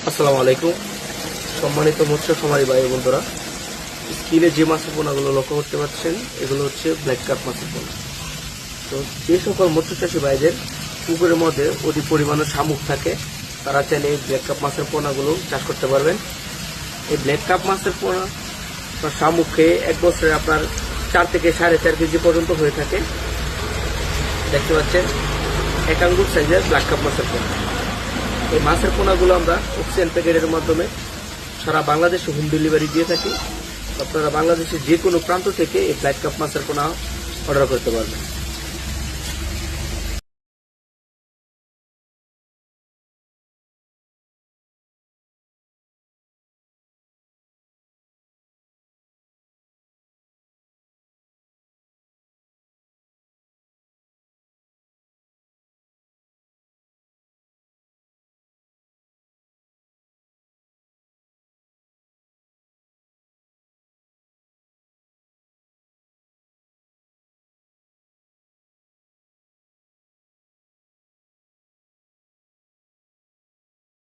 আসসালামু আলাইকুম। সম্মানিত মৎস্য খামারি ভাই বন্ধুরা, স্ক্রিনে যে মাছের পোনাগুলো লক্ষ্য করতে পারছেন এগুলো হচ্ছে ব্ল্যাক কাপ মাছের পোনা। তো যে সকল মৎস্য চাষী ভাইদের পুকুরের মধ্যে অধিক পরিমাণে শামুক থাকে তারা চাইলে এই ব্ল্যাক কাপ মাছের পোনাগুলো চাষ করতে পারবেন। এই ব্ল্যাক কাপ মাছের পোনা বা শামুক খেয়ে এক বছরে আপনার 4 থেকে 4.5 কেজি পর্যন্ত হয়ে থাকে। দেখতে পাচ্ছেন এক আঙ্গুল সাইজের ব্ল্যাক কাপ মাছের পোনা। এই মাছের পোনাগুলো আমরা অক্সিজেন প্যাকেটের মাধ্যমে সারা বাংলাদেশে হোম ডেলিভারি দিয়ে থাকি। আপনারা বাংলাদেশের যে কোনো প্রান্ত থেকে এই ব্ল্যাক কাপ মাছের পোনা অর্ডার করতে পারবেন।